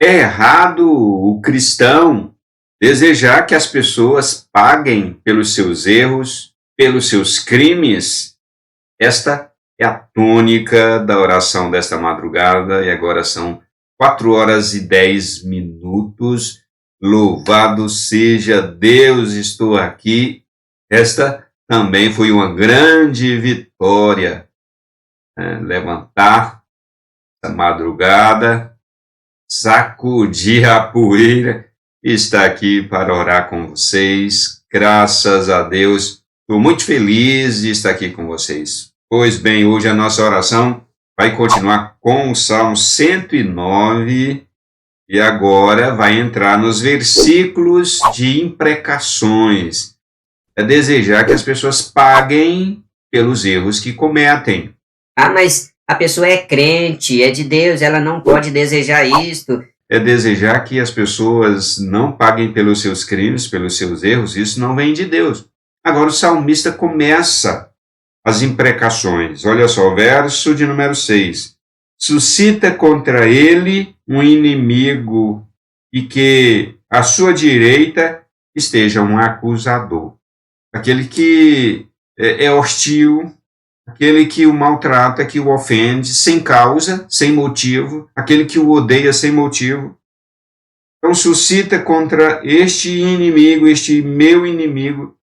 É errado o cristão desejar que as pessoas paguem pelos seus erros, pelos seus crimes? Esta é a tônica da oração desta madrugada, e agora são 4h10. Louvado seja Deus, estou aqui. Esta também foi uma grande vitória. Levantar esta madrugada, sacudir a poeira, estar aqui para orar com vocês. Graças a Deus, estou muito feliz de estar aqui com vocês. Pois bem, hoje a nossa oração vai continuar com o Salmo 109 e agora vai entrar nos versículos de imprecações. É desejar que as pessoas paguem pelos erros que cometem. Ah, mas a pessoa é crente, é de Deus, ela não pode desejar isto. É desejar que as pessoas não paguem pelos seus crimes, pelos seus erros. Isso não vem de Deus. Agora o salmista começa as imprecações. Olha só, o verso de número 6. Suscita contra ele um inimigo e que à sua direita esteja um acusador. Aquele que é hostil, aquele que o maltrata, que o ofende, sem causa, sem motivo, aquele que o odeia sem motivo. Então suscita contra este inimigo, este meu inimigo,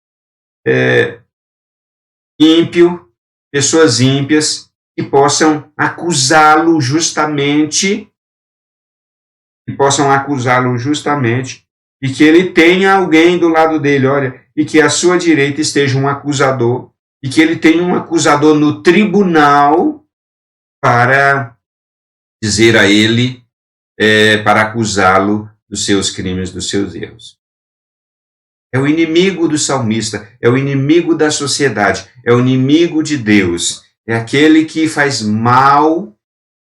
ímpio, pessoas ímpias, que possam acusá-lo justamente, e que ele tenha alguém do lado dele, olha, e que à sua direita esteja um acusador, e que ele tenha um acusador no tribunal para dizer a ele, para acusá-lo dos seus crimes, dos seus erros. É o inimigo do salmista, é o inimigo da sociedade, é o inimigo de Deus, é aquele que faz mal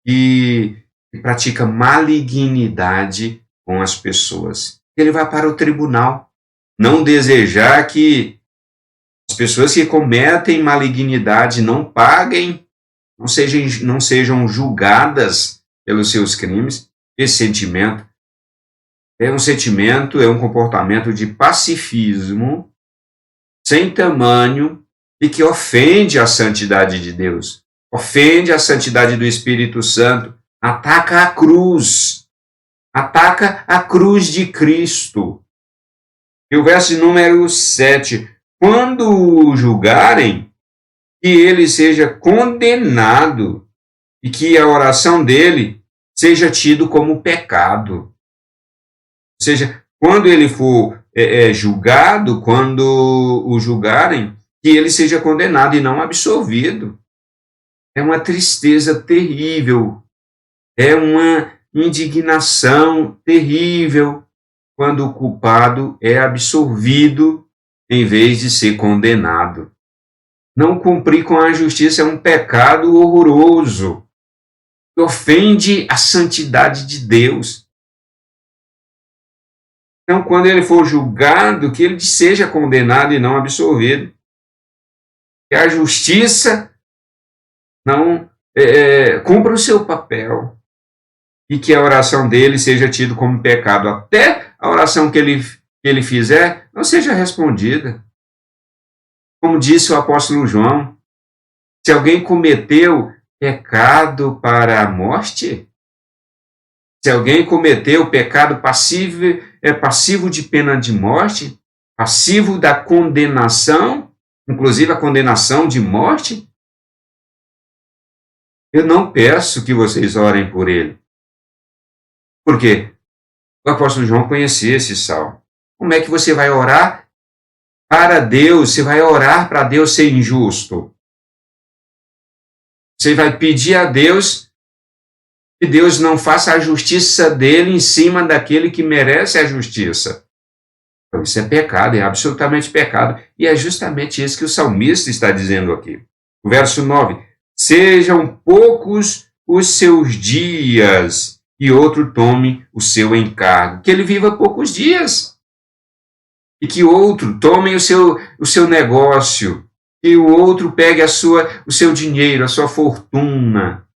e pratica malignidade com as pessoas. Ele vai para o tribunal, não desejar que as pessoas que cometem malignidade não paguem, não sejam julgadas pelos seus crimes. Esse sentimento é um comportamento de pacifismo sem tamanho e que ofende a santidade de Deus, ofende a santidade do Espírito Santo, ataca a cruz de Cristo. E o verso número 7, quando o julgarem, que ele seja condenado e que a oração dele seja tido como pecado. Ou seja, quando ele for julgado, quando o julgarem, que ele seja condenado e não absolvido. É uma tristeza terrível, é uma indignação terrível quando o culpado é absolvido em vez de ser condenado. Não cumprir com a justiça é um pecado horroroso, que ofende a santidade de Deus. Então, quando ele for julgado, que ele seja condenado e não absolvido. Que a justiça não cumpra o seu papel e que a oração dele seja tida como pecado. Até a oração que ele fizer não seja respondida. Como disse o apóstolo João, se alguém cometeu pecado para a morte, se alguém cometeu pecado passivo de pena de morte, passivo da condenação, inclusive a condenação de morte, eu não peço que vocês orem por ele. Por quê? O apóstolo João conhecia esse salmo. Como é que você vai orar para Deus? Você vai orar para Deus ser injusto? Você vai pedir a Deus que Deus não faça a justiça dele em cima daquele que merece a justiça. Então, isso é pecado, é absolutamente pecado. E é justamente isso que o salmista está dizendo aqui. O verso 9. Sejam poucos os seus dias e outro tome o seu encargo. Que ele viva poucos dias. E que outro tome o seu negócio. Que o outro pegue o seu dinheiro, a sua fortuna.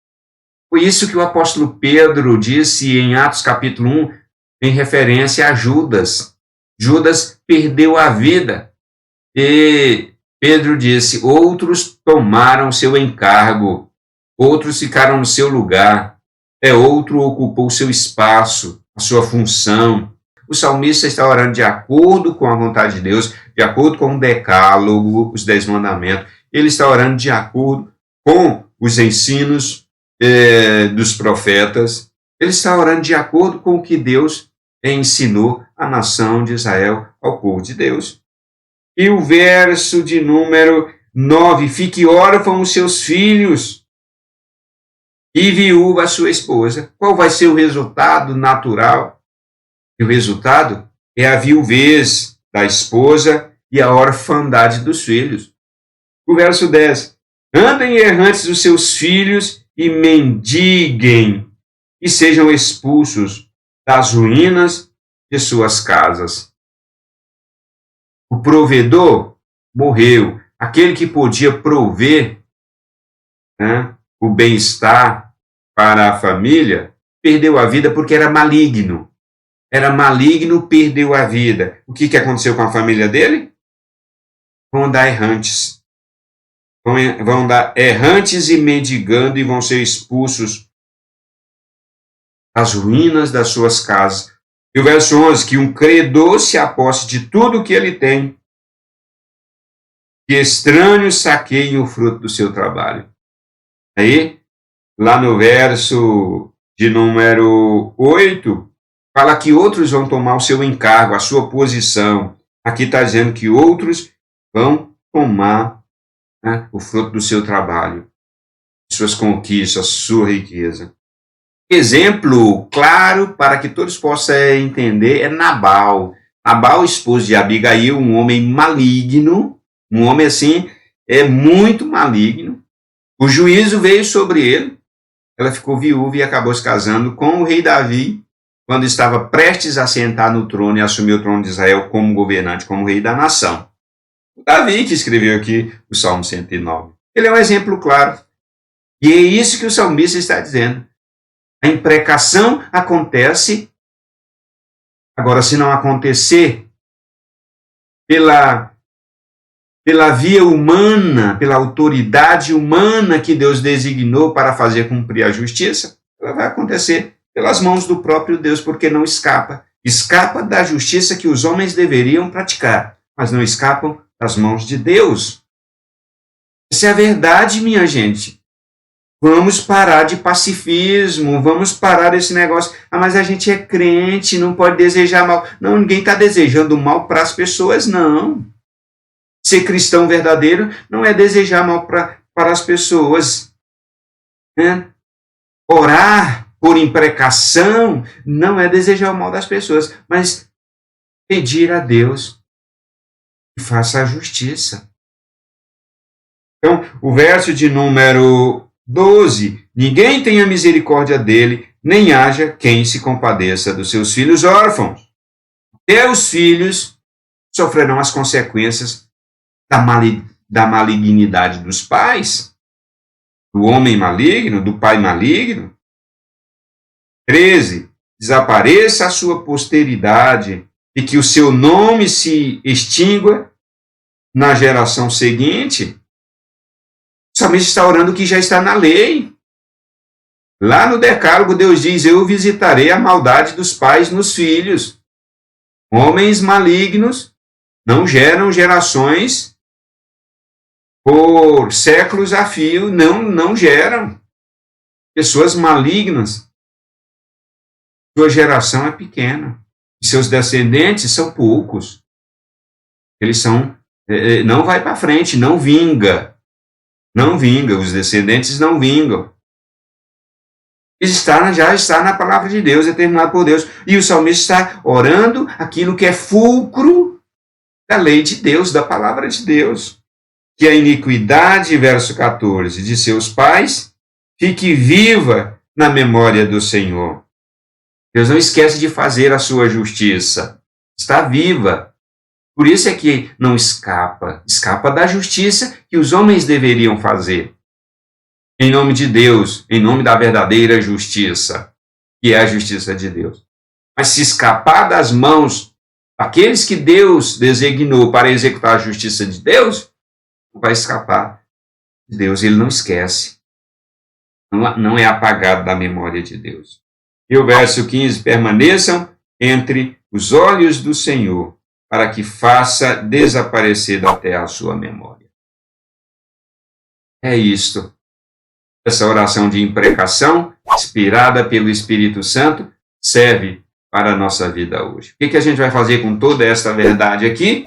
Foi isso que o apóstolo Pedro disse em Atos capítulo 1, em referência a Judas. Judas perdeu a vida. E Pedro disse: outros tomaram seu encargo, outros ficaram no seu lugar, outro ocupou seu espaço, a sua função. O salmista está orando de acordo com a vontade de Deus, de acordo com o decálogo, os 10 mandamentos. Ele está orando de acordo com os ensinos dos profetas. Ele está orando de acordo com o que Deus ensinou à nação de Israel, ao povo de Deus. E o verso de número 9: fique órfão os seus filhos e viúva a sua esposa. Qual vai ser o resultado natural? E o resultado é a viuvez da esposa e a orfandade dos filhos. O verso 10: andem errantes os seus filhos e mendiguem, e sejam expulsos das ruínas de suas casas. O provedor morreu. Aquele que podia prover, o bem-estar para a família, perdeu a vida porque era maligno. Era maligno, perdeu a vida. O que aconteceu com a família dele? Vão andar errantes. Vão andar errantes e mendigando, e vão ser expulsos das ruínas das suas casas. E o verso 11: que um credor se aposse de tudo o que ele tem, que estranhos saqueiem o fruto do seu trabalho. Aí, lá no verso de número 8, fala que outros vão tomar o seu encargo, a sua posição. Aqui está dizendo que outros vão tomar o fruto do seu trabalho, suas conquistas, sua riqueza. Exemplo claro para que todos possam entender é Nabal. Nabal, esposo de Abigail, um homem maligno, um homem assim, muito maligno. O juízo veio sobre ele, ela ficou viúva e acabou se casando com o rei Davi, quando estava prestes a sentar no trono e assumir o trono de Israel como governante, como rei da nação. O Davi que escreveu aqui o Salmo 109. Ele é um exemplo claro. E é isso que o salmista está dizendo. A imprecação acontece. Agora, se não acontecer pela via humana, pela autoridade humana que Deus designou para fazer cumprir a justiça, ela vai acontecer pelas mãos do próprio Deus, porque não escapa. Escapa da justiça que os homens deveriam praticar, mas não escapam das mãos de Deus. Essa é a verdade, minha gente. Vamos parar de pacifismo, vamos parar desse negócio. Mas a gente é crente, não pode desejar mal. Não, ninguém está desejando mal para as pessoas, não. Ser cristão verdadeiro não é desejar mal para as pessoas. Orar por imprecação não é desejar o mal das pessoas, mas pedir a Deus que faça a justiça. Então, o verso de número 12: ninguém tenha misericórdia dele, nem haja quem se compadeça dos seus filhos órfãos. E os filhos sofrerão as consequências da malignidade dos pais, do homem maligno, do pai maligno. 13: desapareça a sua posteridade e que o seu nome se extingua na geração seguinte. Somente está orando o que já está na lei. Lá no Decálogo, Deus diz: eu visitarei a maldade dos pais nos filhos. Homens malignos não geram gerações por séculos a fio, não geram. Pessoas malignas. Sua geração é pequena. E seus descendentes são poucos. Eles não vai para frente, não vinga. Não vinga, os descendentes não vingam. Já está na palavra de Deus, determinado por Deus. E o salmista está orando aquilo que é fulcro da lei de Deus, da palavra de Deus. Que a iniquidade, verso 14, de seus pais fique viva na memória do Senhor. Deus não esquece de fazer a sua justiça. Está viva. Por isso é que não escapa. Escapa da justiça que os homens deveriam fazer. em nome de Deus, em nome da verdadeira justiça, que é a justiça de Deus. Mas se escapar das mãos daqueles que Deus designou para executar a justiça de Deus, não vai escapar de Deus. Ele não esquece. Não é apagado da memória de Deus. E o verso 15, permaneçam entre os olhos do Senhor, para que faça desaparecer da terra a sua memória. É isto. Essa oração de imprecação, inspirada pelo Espírito Santo, serve para a nossa vida hoje. O que a gente vai fazer com toda esta verdade aqui?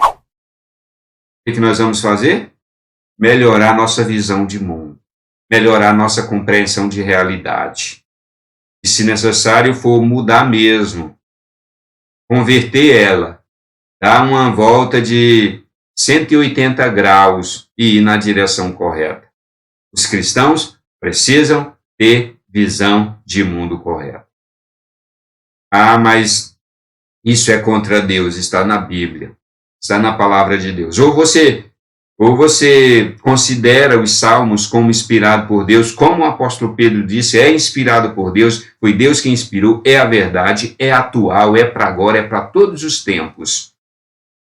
O que nós vamos fazer? Melhorar nossa visão de mundo, melhorar nossa compreensão de realidade. E, se necessário for, mudar mesmo, converter ela, dar uma volta de 180 graus e ir na direção correta. Os cristãos precisam ter visão de mundo correta. Ah, mas isso é contra Deus, está na Bíblia, está na palavra de Deus. Ou você considera os salmos como inspirado por Deus, como o apóstolo Pedro disse, é inspirado por Deus, foi Deus quem inspirou, é a verdade, é atual, é para agora, é para todos os tempos.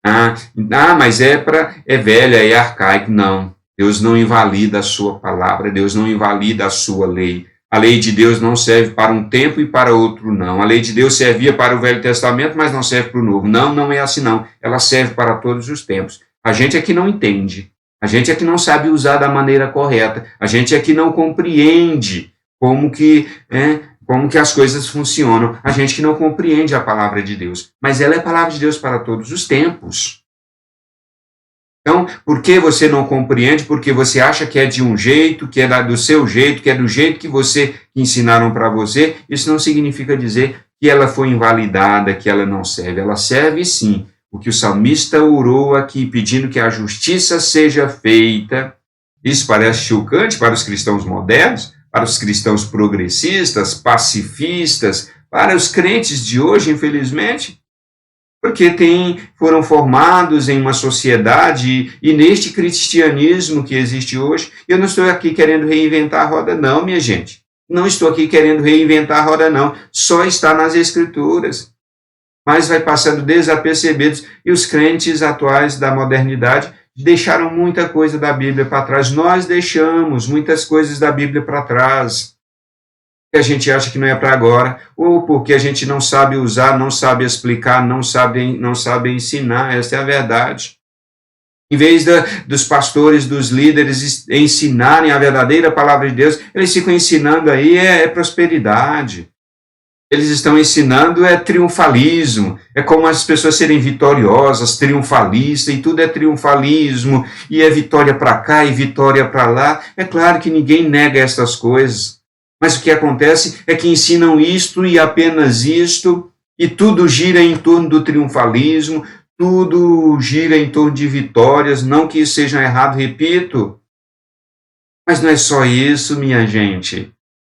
Mas é velha, é arcaico. Não, Deus não invalida a sua palavra, Deus não invalida a sua lei. A lei de Deus não serve para um tempo e para outro, não. A lei de Deus servia para o Velho Testamento, mas não serve para o Novo. Não, não é assim, não. Ela serve para todos os tempos. A gente é que não entende. A gente é que não sabe usar da maneira correta. A gente é que não compreende como que as coisas funcionam. A gente que não compreende a palavra de Deus. Mas ela é a palavra de Deus para todos os tempos. Então, por que você não compreende? Porque você acha que é de um jeito, que é do seu jeito, que é do jeito que ensinaram para você. Isso não significa dizer que ela foi invalidada, que ela não serve. Ela serve sim. O que o salmista orou aqui, pedindo que a justiça seja feita. Isso parece chocante para os cristãos modernos, para os cristãos progressistas, pacifistas, para os crentes de hoje, infelizmente. Porque foram formados em uma sociedade e neste cristianismo que existe hoje, eu não estou aqui querendo reinventar a roda não, minha gente. Não estou aqui querendo reinventar a roda não, só está nas Escrituras. Mas vai passando desapercebidos e os crentes atuais da modernidade deixaram muita coisa da Bíblia para trás. Nós deixamos muitas coisas da Bíblia para trás. Que a gente acha que não é para agora, ou porque a gente não sabe usar, não sabe explicar, não sabe ensinar, essa é a verdade. Em vez dos pastores, dos líderes ensinarem a verdadeira palavra de Deus, eles ficam ensinando aí prosperidade. Eles estão ensinando triunfalismo, é como as pessoas serem vitoriosas, triunfalistas, e tudo é triunfalismo, e é vitória para cá e vitória para lá. É claro que ninguém nega essas coisas. Mas o que acontece é que ensinam isto e apenas isto, e tudo gira em torno do triunfalismo, tudo gira em torno de vitórias, não que isso seja errado, repito. Mas não é só isso, minha gente.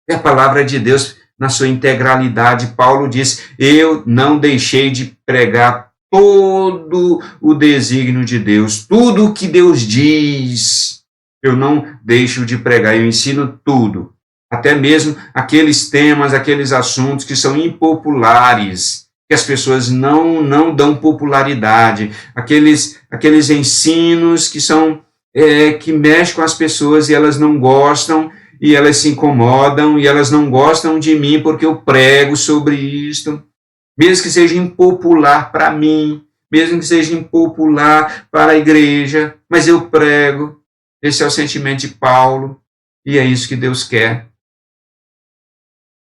É a palavra de Deus na sua integralidade. Paulo diz, eu não deixei de pregar todo o desígnio de Deus, tudo o que Deus diz, eu não deixo de pregar, eu ensino tudo. Até mesmo aqueles temas, aqueles assuntos que são impopulares, que as pessoas não dão popularidade, aqueles ensinos que mexem com as pessoas e elas não gostam, e elas se incomodam, e elas não gostam de mim porque eu prego sobre isto, mesmo que seja impopular para mim, mesmo que seja impopular para a igreja, mas eu prego. Esse é o sentimento de Paulo, e é isso que Deus quer.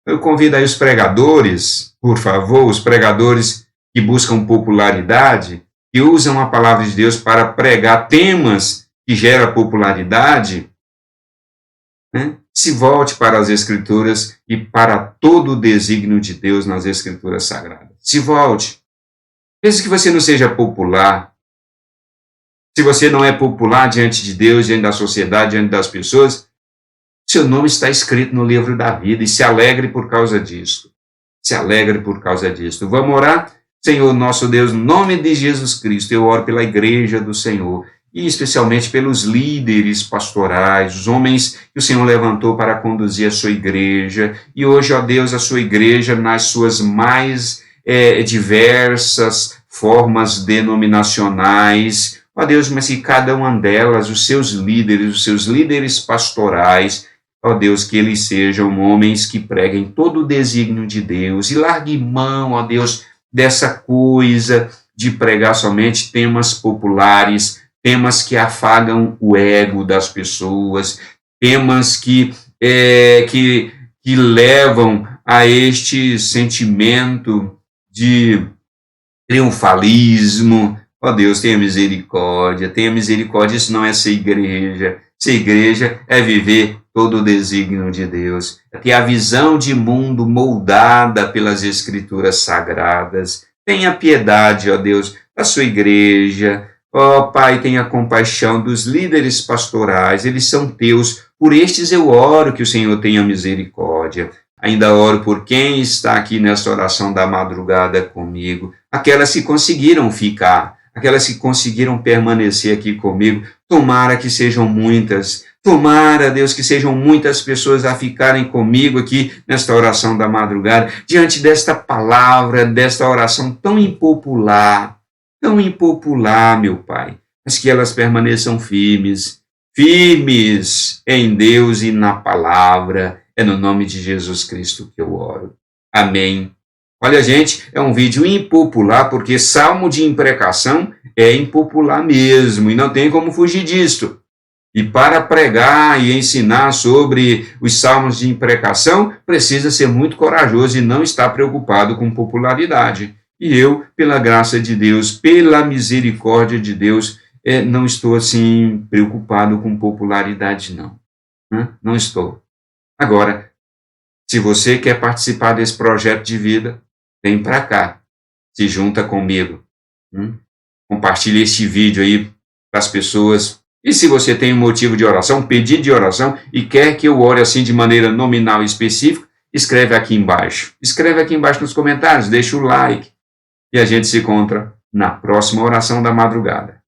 Eu convido aí os pregadores, por favor, os pregadores que buscam popularidade, que usam a palavra de Deus para pregar temas que geram popularidade, né? Se volte para as Escrituras e para todo o desígnio de Deus nas Escrituras Sagradas. Se volte. Mesmo que você não seja popular, se você não é popular diante de Deus, diante da sociedade, diante das pessoas, seu nome está escrito no livro da vida e se alegre por causa disso. Se alegre por causa disso. Vamos orar? Senhor, nosso Deus, no nome de Jesus Cristo, eu oro pela igreja do Senhor. e especialmente pelos líderes pastorais, os homens que o Senhor levantou para conduzir a sua igreja, e hoje, ó Deus, a sua igreja nas suas mais diversas formas denominacionais, ó Deus, mas que cada uma delas, os seus líderes pastorais, ó Deus, que eles sejam homens que preguem todo o desígnio de Deus e largue mão, ó Deus, dessa coisa de pregar somente temas populares, temas que afagam o ego das pessoas, temas que levam a este sentimento de triunfalismo. Ó Deus, tenha misericórdia, isso não é ser igreja. Ser igreja é viver todo o desígnio de Deus, é ter a visão de mundo moldada pelas Escrituras Sagradas. Tenha piedade, ó Deus, da sua igreja. Ó Pai, tenha compaixão dos líderes pastorais, eles são teus. Por estes eu oro que o Senhor tenha misericórdia. Ainda oro por quem está aqui nesta oração da madrugada comigo, aquelas que conseguiram ficar, aquelas que conseguiram permanecer aqui comigo. Tomara que sejam muitas. Tomara, Deus, que sejam muitas pessoas a ficarem comigo aqui nesta oração da madrugada, diante desta palavra, desta oração tão impopular, meu Pai, mas que elas permaneçam firmes em Deus e na palavra. É no nome de Jesus Cristo que eu oro. Amém. Olha, gente, é um vídeo impopular, porque salmo de imprecação é impopular mesmo, e não tem como fugir disto. E para pregar e ensinar sobre os salmos de imprecação, precisa ser muito corajoso e não estar preocupado com popularidade. E eu, pela graça de Deus, pela misericórdia de Deus, não estou assim preocupado com popularidade, não. Não estou. Agora, se você quer participar desse projeto de vida, vem para cá, se junta comigo. Compartilhe este vídeo aí para as pessoas. E se você tem um motivo de oração, pedido de oração, e quer que eu ore assim de maneira nominal e específica, escreve aqui embaixo. Escreve aqui embaixo nos comentários, deixa o like. E a gente se encontra na próxima oração da madrugada.